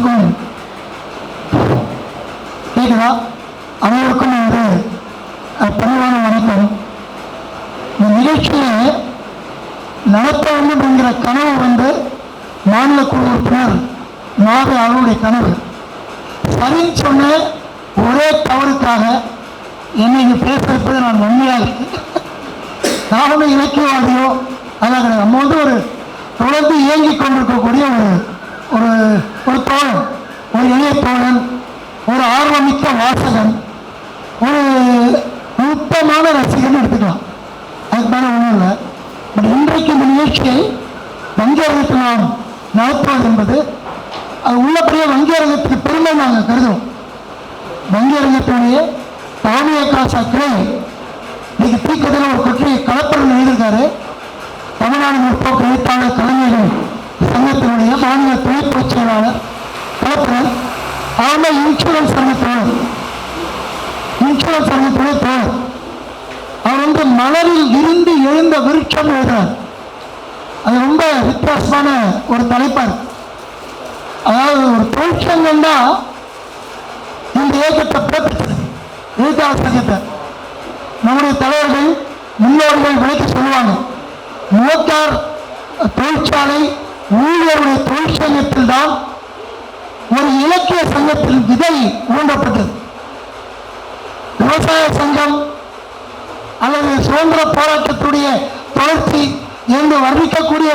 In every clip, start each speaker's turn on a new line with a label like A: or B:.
A: அனைவருக்கும் கேட்குதா? அனைவருக்கும் வந்து பணிவான வணக்கம். இந்த நிகழ்ச்சியை நடத்த வேண்டும் என்கிற கனவு வந்து மாநில குழு உறுப்பினர் நாடு அவருடைய கனவு. சரின்னு சொன்ன ஒரே தவறுக்காக என்னை இங்கே பேச வைப்பது நான் உண்மையாக நான் ஒன்றும் இலக்கியவாதியோ அதான் கிடையாது. நம்ம வந்து ஒரு தொடர்ந்து இயங்கிக் கொண்டிருக்கக்கூடிய ஒரு ஒரு தோழன், ஒரு இளைய தோழன், ஒரு ஆர்வமிக்க வாசகன், ஒரு நுட்பமான ரசிகன் எடுத்துக்கலாம். அதுக்கு மேலே ஒன்றும் இல்லை. பட் இன்றைக்கு இந்த நிகழ்ச்சியை வங்கியரங்கத்தில் நாம் நடத்துவது என்பது அது உள்ளபடியே வங்கியரங்கத்துக்கு பெருமை நாங்கள் கருதுவோம். வங்கியரங்கத்துடைய தாமிய காசா கிளை இன்னைக்கு தீக்கத்தில் ஒரு கட்டுரை கலப்படம் எழுதியிருக்காரு. தமிழ்நாடு முற்போக்கு எழுத்தாளர் கலைஞர்கள் சங்கத்தினுடைய மாநில துணை பொதுச் செயலாளர் கலப்பரன், அவங்க இன்சூரன்ஸ் சங்கத்தோழர் தோழர். அவர் வந்து மலரில் இருந்து எழுந்த விருட்சம் எழுதுறார். அது ரொம்ப வித்தியாசமான ஒரு தலைப்பார். அதாவது ஒரு தொழிற்சங்கம் தான் இந்த இயக்கத்தை போட்டுச்சு, எழுத்தாளர் சங்கத்தை. நம்முடைய தலைவர்கள் முன்னோர்கள் விலைக்கு சொல்லுவாங்க, மோட்டார் தொழிற்சாலை ஊழியருடைய தொழிற்சங்கத்தில் தான் ஒரு இலக்கிய சங்கத்தில் விதை ஊன்றப்பட்டது. விவசாய சங்கம் அல்லது சுதந்திர போராட்டத்துடைய தொடர்ச்சி என்று வர்ணிக்கக்கூடிய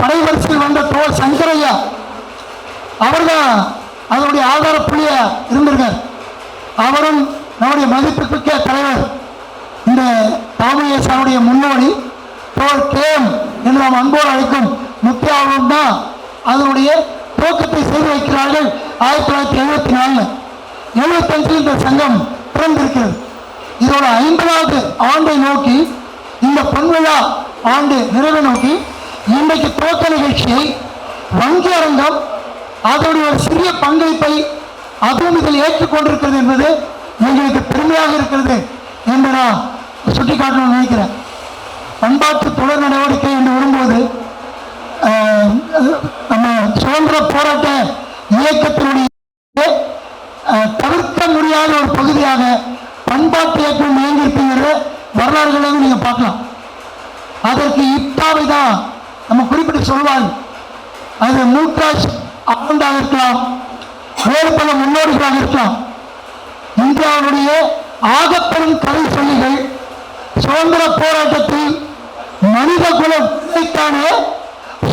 A: படைவரிசையில் வந்த தோழர் சங்கரையா அவர்தான் அதனுடைய ஆதார புள்ளியா இருந்திருக்கார். அவரும் நம்முடைய மதிப்புமிக்க தலைவர் இந்த தாமியசாருடைய முன்னோடி தோழர் கேஎம் என்று நாம் அன்போடு அழைக்கும் முக்கியாவும் தான் அதனுடைய துவக்கத்தை செய்து வைக்கிறார்கள். 1974 75 இந்த சங்கம் பிறந்திருக்கிறது. இதோட 50வது ஆண்டை நோக்கி, இந்த பொன்விழா ஆண்டு நிறைவை நோக்கி இன்றைக்கு துவக்க நிகழ்ச்சியை வங்கி அரங்கம் அதனுடைய ஒரு சிறிய பங்களிப்பை அதுவும் இதில் ஏற்றுக்கொண்டிருக்கிறது என்பது எங்களுக்கு பெருமையாக இருக்கிறது என்று நான் சுட்டிக்காட்டணும்னு நினைக்கிறேன். பண்பாட்டு தொடர் நடவடிக்கை என்று வரும்போது நம்ம சுதந்திர போராட்ட இயக்கத்தினுடைய தவிர்க்க முடியாத ஒரு பகுதியாக பண்பாட்டு இயக்கம் இயங்கியிருக்கிற வரலாறுகளை நீங்கள் பார்க்கலாம். அதற்கு இப்பாவை தான் நம்ம குறிப்பிட்டு சொல்வாங்க. அது மூக்காஷ் ஆண்டாக இருக்கலாம், வேறு பல முன்னோடிகளாக இருக்கலாம். இந்தியாவுடைய ஆகப்பெரும் கதை சொல்லிகள் சுதந்திர போராட்டத்தில் மனித குலத்தான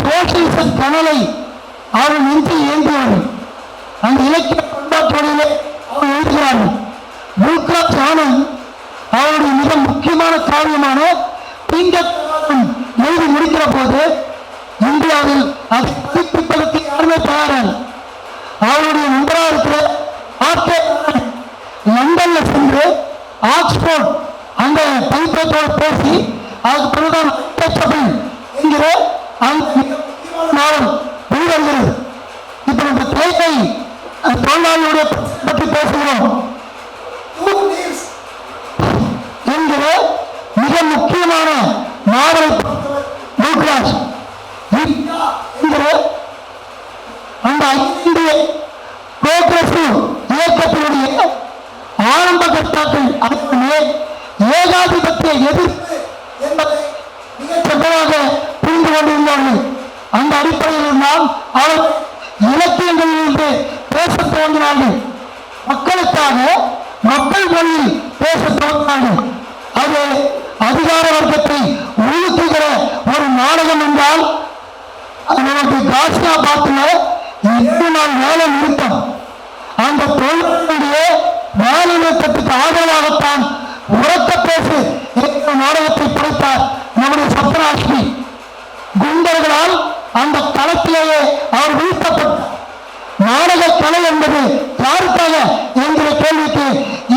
A: சோசியலிச கனலை அவர்கள் நின்று இயங்குவார்கள். அந்த இலக்கிய பண்பாட்டோடையிலே அவர்கள் எழுதுகிறார்கள். மூக்காஷ் ஆனந்த் அவருடைய மிக முக்கியமான காரியமான திங்கட்கிழமை எழுதி முடிக்கிற போது இந்தியாவில் அதை புதுப்பிப்பதற்கு யாருமே தயாராக அவருடைய நண்பராக இருக்கிற லண்டன்ல சென்று ஆக்ஸ்போர்ட் அந்த பதிப்பத்தோடு பேசி அதுக்கு பிறகுதான் என்கிற நாவல் வெளிவருகிறது. இப்ப இந்த தேவை தொழிலாளியுடைய பற்றி பேசுகிறோம் என்கிற மிக முக்கியமான நாவல் மூக்காஷ் என்கிற அந்த இந்திய புரோகிரசிவ் இயக்கத்தினுடைய ஆரம்ப கட்டாக்கள் அதற்கு ஏகாதிபத்திய எதிர்ப்பு என்பதை மிகச்செவ்வளவாக புரிந்து கொண்டிருந்தார்கள். அந்த அடிப்படையில் தான் அவர் இலக்கியங்களிலிருந்து பேச துவங்கினார்கள். மக்களுக்காக மக்கள் மொழியில் பேச துவங்கினார்கள். அது அதிகார வர்க்கத்தை உழுத்துகிற ஒரு நாடகம் என்றால் நமக்கு காசியாபாத்தில் 2 நாள் வேலை நிறுத்தம். அந்த தொழிலுடைய வேலை நிறுத்தத்துக்கு ஆதரவாகத்தான் உரத்த பேசு நாடகத்தை படைத்தார் நம்முடைய சத்யராஜ்மி. குண்டர்களால் அந்த களத்திலேயே அவர் வீழ்த்தப்பட்டார். நாடக கலை என்பது யாருக்காக என்கிற கேள்விக்கு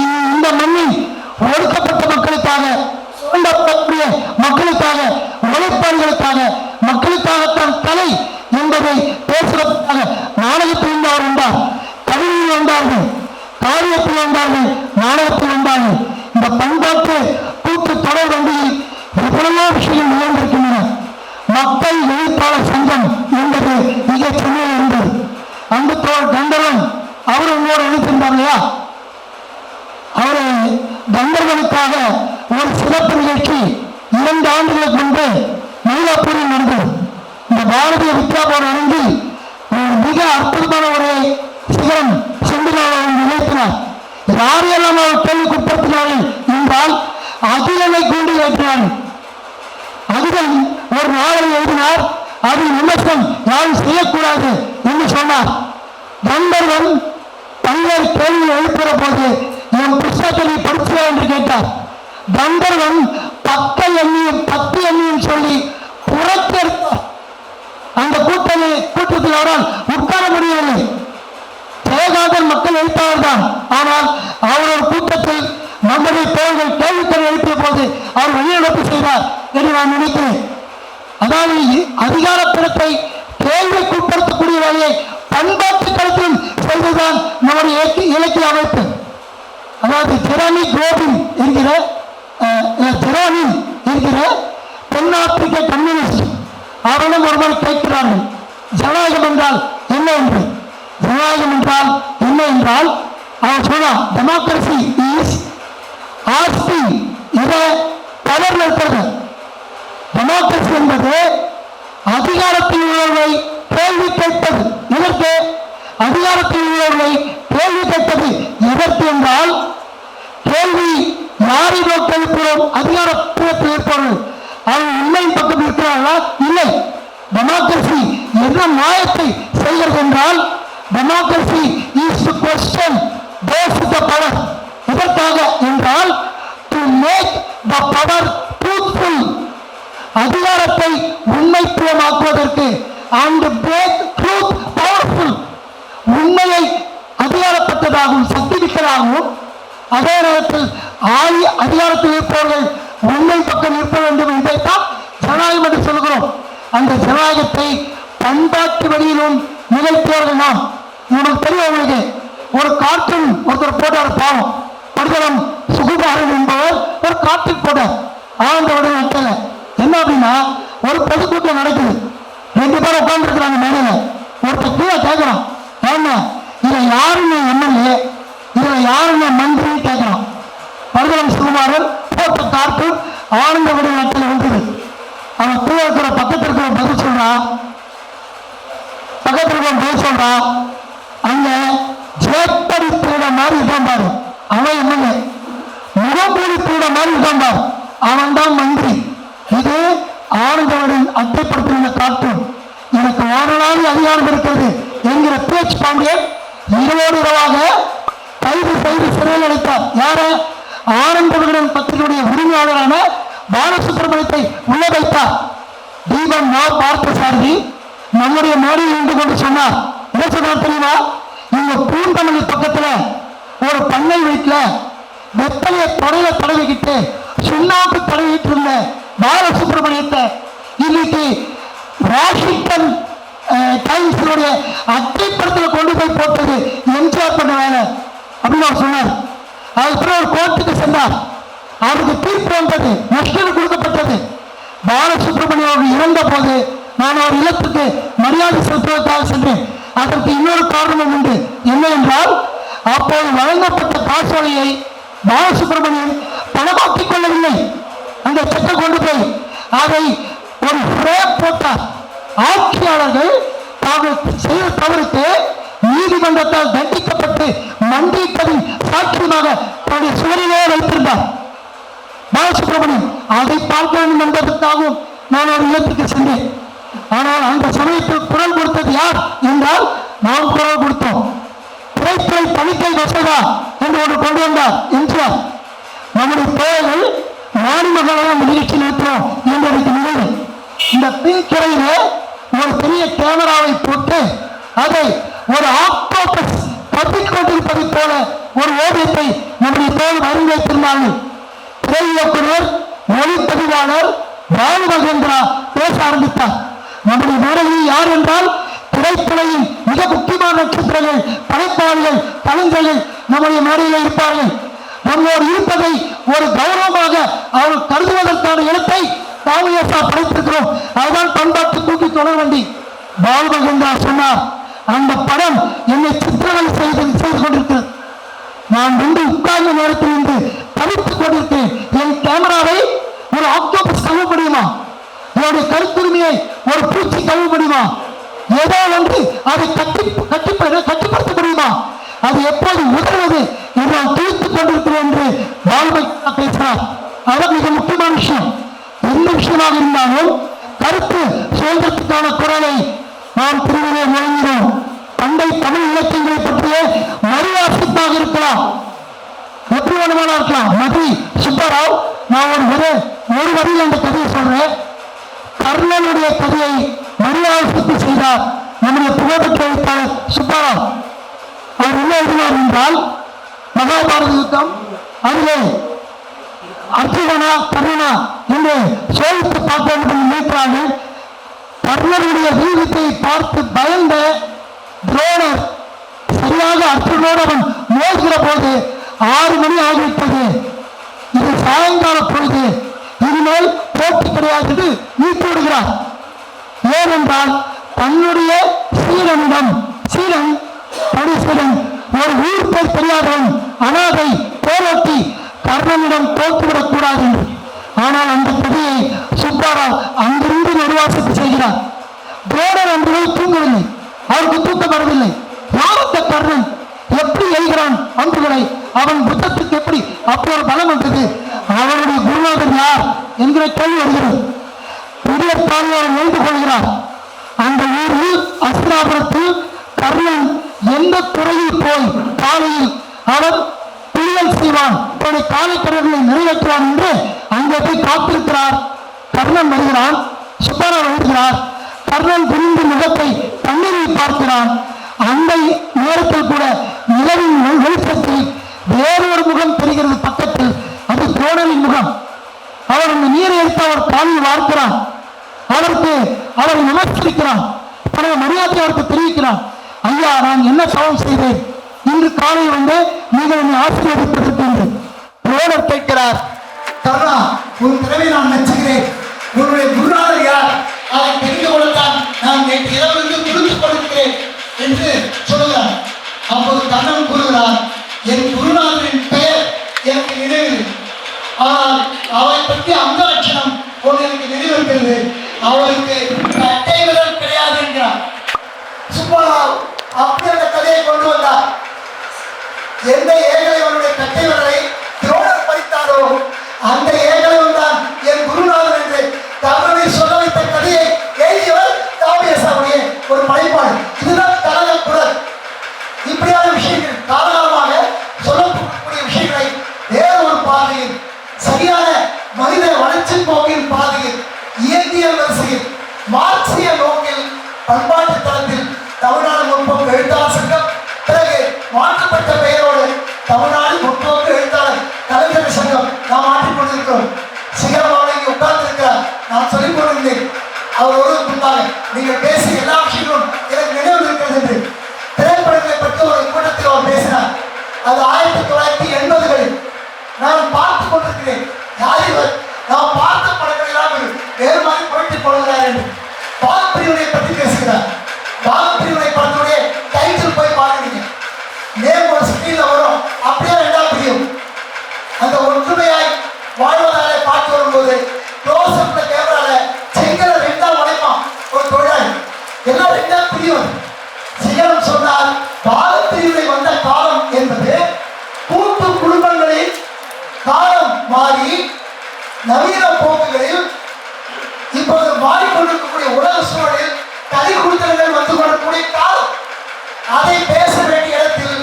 A: இந்த மண்ணில் ஒடுக்கப்பட்ட மக்களுக்காக, சுரண்டப்படக்கூடிய மக்களுக்காக, உழைப்பாளிகளுக்காக, மக்களுக்காகத்தான் கலை என்பதை பேசுவதற்காக நாடகத்தில் அவர் வந்தார், கவிதையில் வந்தார்கள், காரியத்தில் வந்தார்கள், நாடகத்தில் வந்தார்கள். இந்த பண்பாட்டு கூட்டு தொடர் வண்டியில் எவ்வளவோ விஷயங்கள் நிகழ்ந்திருக்கின்றன. மக்கள் எழுத்தாளர் சங்கம் என்பது மிக சென்னையில் இருந்தது. அன்பு தோழர் அவர் உங்களோட இணைத்திருந்தார் இல்லையா? அவரை கந்தர்களுக்காக ஒரு சிறப்பு நிகழ்ச்சி 2 ஆண்டுகளுக்கு முன்பு மயிலாப்பூரில் நடந்தது. இந்த பாரதிய வித்யாபவன் அரங்கில் மிக அற்புதமான ஒரு சிகரம் செந்திலாவை நிலைத்தினார். யாரையெல்லாம் அவர் கேள்விக்குட்படுத்தினார்கள் என்றால் அகிலனை கூண்டி ஏற்றினார்கள். அகிலன் ஒரு நாளை எழுதினார். அதில் விமர்சனம் யாரும் செய்யக்கூடாது என்று சொன்னார். கந்தர்வன் பல்வேறு கேள்வி எழுப்புற போது என் புத்தகத்தை படிச்சா என்று கேட்டார். கந்தர்வன் 10 எண்ணியும் சொல்லி புறக்கெடுத்தார். அந்த கூட்டத்தில் அவரால் உட்கார முடியவில்லை. ஜெயகாந்தன் மக்கள் எழுத்தாளர் தான். ஆனால் அவரோட கூட்டத்தில் நம்முடைய தோழர்கள் கேள்விக்கண் எழுப்பிய போது அவர் வெளிநடப்பு செய்தார் என்று நான் நினைக்கிறேன். அதாவது அதிகாரப்படத்தை கேள்விக்குட்படுத்தக்கூடிய வேலையை பண்பாட்டு களத்திலும் செய்துதான் நம்முடைய இலக்கிய அமைப்பு. அதாவது ஜெரமி கோபின் என்கிற தென்னாப்பிரிக்க கம்யூனிஸ்ட் அவரிடம் ஒருவர் கேட்கிறார்கள், ஜனநாயகம் என்றால் என்ன என்று. ஜனநாயகம் என்றால் என்ன என்றால் அவன் சொன்னான், டெமோக்ரஸி இஸ் ஆஸ்கிங் இதை பவர்ல இருக்கிறது. டெமோக்ரஸி என்பது அதிகாரத்தில் உள்ளவர்களை கேள்வி கேட்பது. எதற்கு? அதிகாரத்தில் உள்ளவர்களை கேள்வி கேட்பது எதற்கு என்றால், கேள்வி யாரை நோக்கி எழுப்புகிறோம்? அதிகாரத்தில் இருப்பவர்கள். அவர்கள் உண்மையின் பக்கம் இருக்கிறார்களா? இல்லை. டெமோக்ரஸி என்ன மாயத்தை செய்கிறது என்றால், democracy is to question those with the power. எதற்காக என்றால், to make the power truthful. அதிகாரத்தை உண்மைத்துவமாக்குவதற்கு and make truth powerful. உண்மையை அதிகாரப்பட்டதாகவும் சக்தி மிக்கதாகவும், அதே நேரத்தில் அதிகாரத்தில் இருப்பவர்கள் உண்மை பக்கம் இருக்க வேண்டும் என்பதைத்தான் ஜனநாயகம் என்று சொல்கிறோம். அந்த ஜனநாயகத்தை பண்பாட்டு வழியிலும் நிகழ்த்தியவர்கள் நாம். உங்களுக்கு தெரியும், உங்களுக்கு ஒரு கார்ட்டூன் ஒருத்தர் போட்டார், பாவம் படுதலம் சுகுமாரன் என்பவர் ஒரு கார்ட்டூன் போட்டார் ஆனந்தவுடன் நட்டல. என்ன அப்படின்னா, ஒரு பொதுக்கூட்டம் நடக்குது, 2 பேர் உட்கார்ந்து இருக்கிறாங்க மேடையில. ஒருத்தர் கீழே கேட்கிறான், ஏன்னா இதுல யாருன்னு எம்எல்ஏ, இதுல யாருன்னு மந்திரின்னு கேட்கிறான். படுதலம் சுகுமாரன் போட்ட கார்ட்டூன் ஆனந்தவுடன் நட்டல வந்தது. அவன் கீழே இருக்கிற பக்கத்தில் இருக்கிற பதில் சொல்றான், அங்க ஜேப்படி தூட மாதிரி இதான் பாரு, அவன் எம்எல்ஏ. முகமூடி தூட மாதிரி இதான் பாரு, அவன் தான் மந்திரி. இது ஆனந்தவுடன் அட்டைப்படுத்தின கார்ட்டூன். எனக்கு வானலாவில் அதிகாரம் இருக்கிறது என்கிற பேச்சு பாண்டியன் இரவோடு இரவாக கைது செய்து சிறையில் அடைத்தார். யார? ஆனந்தவுடன் பத்திரிகையுடைய உரிமையாளரான பாலசுப்ரமணியத்தை உள்ள வைத்தார். தீபம் பார்த்த சாரதி நம்முடைய மேடையில் இருந்து கொண்டு சொன்னார். என்ன சொன்னார் தெரியுமா? இங்க பூந்தமல்லி பக்கத்துல ஒரு பண்ணை வீட்டுல வெத்தலைய தொடையில தடவிக்கிட்டு சுண்ணாம்பு தடவிட்டு இருந்த பாலசுப்ரமணியத்தை இன்னைக்கு வாஷிங்டன் டைம்ஸுடைய அட்டைப்படத்தில் கொண்டு போய் போட்டது எம்ஜிஆர் பண்ண வேலை அப்படின்னு அவர் சொன்னார். அதுக்கப்புறம் ஒரு கோர்ட்டுக்கு சென்றார். அவருக்கு தீர்ப்பு வந்தது, நஷ்டம் கொடுக்கப்பட்டது. பாலசுப்ரமணியம் அவர்கள் இறந்த போது நான் அவர் இல்லத்துக்கு மரியாதை செலுத்துவதற்காக சென்றேன். அதற்கு இன்னொரு காரணமும் உண்டு. என்ன என்றால், அப்போது வழங்கப்பட்ட காசோலையை பாலசுப்ரமணியன் பணமாக்கிக் கொள்ளவில்லை. அந்த செக்கை கொண்டு போய் அதை ஒரு ஃப்ரேம் போட்டார். ஆட்சியாளர்கள் தாங்கள் செய்த தவறுக்கு நீதிமன்றத்தால் தண்டிக்கப்பட்டு மண்டியிட்டதின் சாட்சியமாக தன்னுடைய சுவரிலே வைத்திருந்தார் பாலசுப்ரமணியன். அதை பார்க்க வேண்டும் என்பதற்காகவும் நான் ஒரு இல்லத்துக்கு சென்றேன். ஆனால் அந்த சமயத்தில் குரல் கொடுத்தது யார் என்றால், நாம் குரல் கொடுத்தோம். திரைத்துறை தணிக்கை மசோதா என்று ஒன்று கொண்டு வந்தார் எம்ஜிஆர். நம்முடைய தோழர்கள் ராணிமகளால் நிகழ்ச்சி நடத்தினோம் என்பதற்கு நினைவு. இந்த பின்துறையில ஒரு பெரிய கேமராவை போட்டு அதை ஒரு ஆக்டோபஸ் பற்றிக் கொண்டிருப்பதை போல ஒரு ஓவியத்தை நம்முடைய தோழர் அறிந்து வைத்திருந்தார்கள். திரை இயக்குனர், ஒளிப்பதிவாளர் பாலு மகேந்திரா பேச ஆரம்பித்தார். நம்முடைய மேடையில் யார் என்றால், திரைத்துறையின் மிக முக்கியமான நட்சத்திரங்கள், படைப்பாளிகள், கலைஞர்கள் நம்முடைய மேடையில் இருப்பார்கள். நம்மோடு இருப்பதை ஒரு கௌரவமாக அவர்கள் கருதுவதற்கான இடத்தை காங்கிரஸா படைத்திருக்கிறோம். அதுதான் பண்பாட்டு கூட்டி தொடர் வண்டி. பாலு மகேந்திரா சொன்னார், அந்த படம் என்னை சித்திரவதை செய்து கொண்டிருக்கிறது. நான் உட்கார்ந்த நேரத்தில் இருந்து தவித்துக் கொண்டிருக்கிறேன். என் கேமராவை ஒரு ஆக்டோபஸ் கழுவ முடியுமா? என்னுடைய கருத்துரிமையை ஒரு பூச்சி கழுவ முடியுமா? ஏதோ ஒன்று அதை கட்டுப்படுத்த முடியுமா? அது எப்போது உதவுவது என்று நான் துடித்துக் கொண்டிருக்கிறேன் என்று பாலுமை பேசுகிறார். அவர் மிக முக்கியமான விஷயம். எந்த விஷயமாக இருந்தாலும் கருத்து சுதந்திரத்துக்கான குரலை நாம் பிரிவிலே முழங்கினோம். பண்டை தமிழ் இலக்கியங்களை பற்றிய மறுவாசிப்பாக இருக்கலாம், எப்படி வேணுமானா இருக்கலாம். மதி சுப்பராவ், நான் ஒரு வரியில் அந்த கதையை சொல்றேன். கர்ணனுடைய கதையை மறுவாசிப்பு செய்தார் நம்முடைய புகழ்பெற்ற எழுத்தாளர் சுப்பராவ். அவர் என்ன எழுதினார் என்றால், மகாபாரத யுத்தம், அதிலே அர்ஜுனனா கர்ணனா என்று சோதித்து பார்க்க வேண்டும் என்று நினைக்கிறார்கள். கர்ணனுடைய வீரத்தை பார்த்து பயந்த துரோணர் சரியாக அர்ஜுனோடு அவன் மோதுகிற போது 6 மணி ஆகிவிட்டது, இது சாயங்கால பொழுது, இனிமேல் போட்டி கிடையாது என்று நீக்கி விடுகிறார். ஏனென்றால் தன்னுடைய சீரனிடம், சீரன் பரிசீலன், ஒரு ஊர் பேர் தெரியாதவன், அனாதை, போராட்டி கர்ணனிடம் தோற்றுவிடக் கூடாது என்று. ஆனால் அந்த கதையை சுப்பாராவ் அங்கிருந்து நிர்வாசித்து செய்கிறார். துரோணர் அன்று தூங்கவில்லை, அவருக்கு தூக்கம் வரவில்லை. யாவத்த கர்ணன் எப்படி எழுகிறான் அன்புகளை, அவன் புத்தத்துக்கு எப்படி அப்படி ஒரு பலம் வந்தது, அவனுடைய குருநாதர் யார் என்கிற கேள்வி வருகிறது. புதிய தாழ்வாளர் எழுந்து கொள்கிறார். அந்த ஊரில் அஸ்திராபுரத்தில் கர்ணன் எந்த துறையில் போய் காலையில் அவர் பிள்ளல் செய்வான், தன்னுடைய காலை கடன்களை நிறைவேற்றுவான் என்று அங்கே போய் காத்திருக்கிறார். கர்ணன் வருகிறான், சுப்பாராவ் எழுதுகிறார். கர்ணன் குனிந்து முகத்தை தண்ணீரில் பார்க்கிறான். அந்த நேரத்தில் கூட நிலவின் வெளிச்சத்தில் வேறொரு முகம் தெரிகிறது பக்கத்தில், அது துரோணரின் முகம். அவர் அந்த நீரை எடுத்து அவர் காலில் வார்க்கிறான். அவரை நமஸ்கரிக்கிறான். தனது மரியாதை அவருக்கு தெரிவிக்கிறான். ஐயா, நான் என்ன தவம் செய்தேன், இன்று காலை வந்து நீங்கள் என்னை ஆசீர்வதிப்பதற்கு என்று. துரோணர் கேட்கிறார், கர்ணா, உன் திறமை நான் மெச்சுகிறேன். உன்னுடைய குருநாதர் யார், அதை தெரிந்து கொள்ளத்தான் நான் நேற்று இரவிலிருந்து துடித்துக் கொண்டிருக்கிறேன் என்று சொல்லுகிறார். அப்போது கர்ணன் கூறுகிறார், என் குருநாதரின் பெயர் எனக்கு நினைவில், ஆனால் அவரை பற்றி அந்த லட்சணம் ஒன்று எனக்கு நினைவிருக்கிறது, அவருக்கு கட்டை விரல் கிடையாது என்கிறார். சுப்பாராவ் அப்படி அந்த கதையை கொண்டு வந்தார். எந்த ஏகலைவனுடைய கட்டை விரலை துரோணர் பறித்தாரோ அந்த ஏகலைவன் தான் என் குருநாதர் என்று தமிழை சொல்ல வைத்த கதையை எழுதியவர் காவியசாமியே ஒரு படைப்பாளர். இதுதான் கழக குரல். இப்படியான விஷயங்கள் காலகாலமாக சொல்லக்கூடிய விஷயங்களை வேறு ஒரு பாதையில், சரியான மனித வளர்ச்சி போக்கின் பாதையில், இயற்பியல் வரிசையில், மார்க்சிய நோக்கில், பண்பாட்டு தளத்தில் தமிழ்நாடு முற்போக்கு எழுத்தாளர் சங்கம், பிறகு மாற்றப்பட்ட பெயரோடு தமிழ்நாடு முற்போக்கு எழுத்தாளர் கலைஞர் சங்கம் நாம் மாற்றிக் கொண்டிருக்கிறோம். சிகரமாக இங்கே உட்கார்ந்து இருக்கிறார். நான் சொல்லிக் கொண்டிருந்தேன், அவர் ஒரு முன்பாக நீங்கள் பேசிய எல்லா விஷயங்களும் எனக்கு நினைவு இருக்கிறது என்று. திரைப்படங்களை பற்றி ஒரு கூட்டத்தில் அவர் பேசினார். அது 1980களில் நான் பார்த்துக் கொண்டிருக்கிறேன். யார் இவர், நாம் பார்த்த படங்கள் எல்லாம் வேறு மாதிரி போயிட்டு போடுகிறார் என்று பாகப்பிரிவினை பற்றி பேசுகிறார். பாகப்பிரிவினை படத்துடைய டைட்டில் போய் பார்க்கிறீங்க, நேம் ஒரு ஸ்கிரீன்ல வரும், அப்படியே 2ஆம் பிரியும். அந்த ஒற்றுமையாய் வாழ்வதாலே பார்த்து வரும்போது க்ளோஸ் அப்ல கேமரால செங்கலை 2ஆம் உடைப்பான் ஒரு தொழிலாளி, எல்லாம் 2ஆம் பிரியும். சிகரம் சொன்னார், பாகப்பிரிவினை வந்த காலம் என்பது கூட்டு குடும்பங்களில் காலம் மாறி நவீன போக்குகளில் இப்போது மாறிக்கொண்டிருக்கக்கூடிய உலக சூழலில் கலை குடுத்தல்கள் வந்து கொள்ளக்கூடிய காலம். அதை பேச வேண்டிய இடத்தில்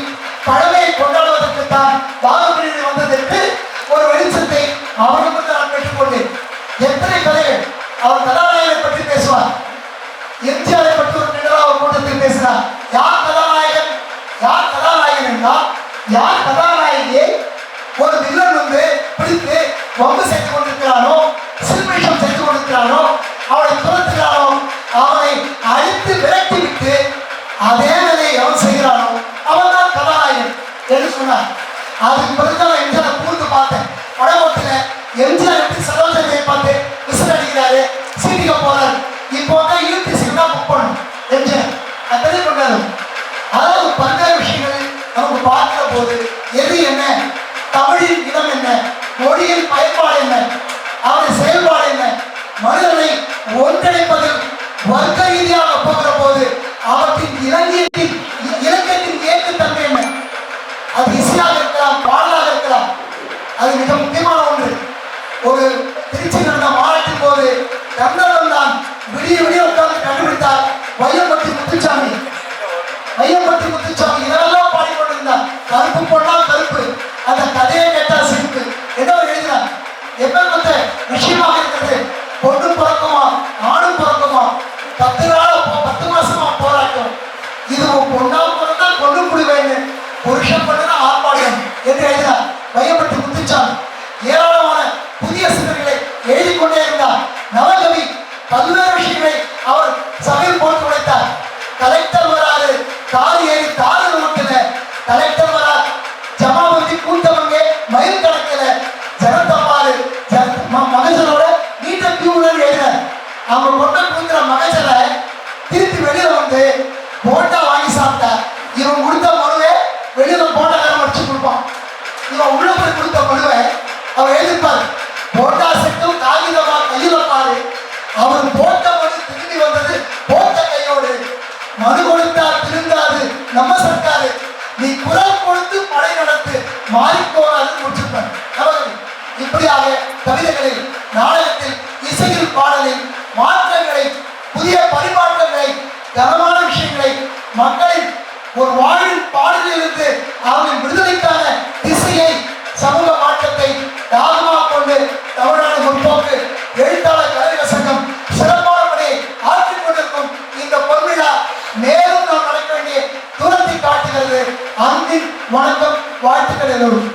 A: பழமையை கொண்டாடுவதற்கு தான் பாகப்பிரிவினை வந்தது என்று ஒரு வெளிச்சத்தை அவனுக்கு நான் பெற்றுக்கொண்டேன். எத்தனை கதைகள் அவர் கதாநாயகனை பற்றி பேசுவார். எம்ஜிஆரை பற்றி ஒரு நிகழ்வு கூட்டத்தில் பேசினார். யார் கதாநாயகன், யார் கதாநாயகன் என்றால் யார் கதாநாயகியை ஒரு வில்லன் வந்து பிடித்து வம்பு செய்து கொண்டிருக்கிறானோ, சில்மிஷம் செய்து கொண்டிருக்கிறானோ, அவனை துரத்துகிறானோ, அவனை அழித்து விரட்டி விட்டு அதே வேலையை அவன் செய்கிறானோ அவன் தான் கதாநாயகன் என்று சொன்னார். அதுக்கு பிறகுதான் எம்ஜிஆரை கூர்ந்து பார்த்தேன். படமோட்டில் எம்ஜிஆர் எப்படி சரோஜனை பார்த்து விசில் அடிக்கிறாரு, சீட்டிக்க போறாரு, இப்போ தான் யூபிசி தான் புக் பண்ணணும் எம்ஜிஆர். அது கொண்டாரு. போது எது என்ன, தமிழின் இனம் என்ன, மொழியின் பயன்பாடு என்ன, அவரின் செயல்பாடு என்ன, மனிதனை ஒன்றிணைப்பதில் வர்க்க ரீதியாக போகிற போது அவற்றின் இலக்கியத்தின் ஏற்றுத்தன்மை என்ன, அது இசையாக இருக்கலாம், பாடலாக இருக்கலாம். அது மிக முக்கியமான ஒன்று. ஒரு திருச்சி நடந்த மாநாட்டின் போது கந்தவன் தான் விடிய உட்கார்ந்து கண்டுபிடித்தார் வையம்பட்டி முத்துச்சாமி. வையம்பட்டி முத்துச்சாமி இதெல்லாம் பாடிக்கொண்டிருந்தார். கருப்பு பொண்ணா கருப்பு, அந்த கதையை கேட்டா சிரிப்பு. ஏதோ எழுதினார். எப்பேற்பட்ட விஷயமாக இருக்கிறது. பொண்ணு பிறக்குமா, ஆணும் பிறக்குமா, 10 மாசமா போராட்டம். இது பொண்ணா பிறந்தா கொண்டு முடிவேன்னு, புருஷன் பண்ணுனா ஆர்ப்பாட்டம் என்று எழுதினார் வையம்பட்டி முத்துச்சாமி. ஏராளமான புதிய சிந்தனைகளை எழுதி கொண்டே இருந்தார். நவகவி பல்வேறு விஷயங்களை அவர் சபையில் போட்டு உழைத்தார். கலெக்டர் வராது, கார் ஏறி தாறு நோக்கில, கலெக்டர் வராது, ஜமாபதி கூட்டவங்க மயில் கணக்கில, ஜனத்தம்பாரு மகஜனோட நீட்ட கியூன்னு எழுதினார். அவங்க கொண்ட கூத்துற மகஜனை திருப்பி வெளியில வந்து போட்டா வாங்கி சாப்பிட்டா. இவன் கொடுத்த மனுவை வெளியில போட்டாக்காரன் வச்சு கொடுப்பான். இவன் உள்ள போய் கொடுத்த மனுவை அவன் எழுதிப்பாரு. போட்டா செட்டும் காகிதமா கையில பாரு. அவர் போட்ட மனு திரும்பி வந்தது போட்ட கையோடு. மனு கொடுத்தால் திருந்தாது நம்ம சர்க்காரு. நீ குரல் கொடுத்து படை நடத்து, மாறிப்போனாது முடிச்சிருப்பார். இப்படியாக கவிதைகளில், நாடகத்தில், இசையில், பாடலில் மாற்றங்களை, புதிய பரிமாற்றங்களை, கனமான விஷயங்களை, மக்களின் ஒரு வாழ்வின் பாடலிலிருந்து அவர்களின் விடுதலைக்கான திசையை, சமூக மாற்றத்தை தாகமாக கொண்டு தமிழ்நாடு முற்போக்கு எழுத்தாளர் கலைஞர் சங்கம் சிறப்பான பணியை ஆற்றிக் கொண்டிருக்கும் இந்த பொன்விழா மேலும் நாம் நடக்க வேண்டிய தூரத்தை காட்டுகிறது. அன்பின் வணக்கம், வாழ்த்துக்கள் எல்லோரும்.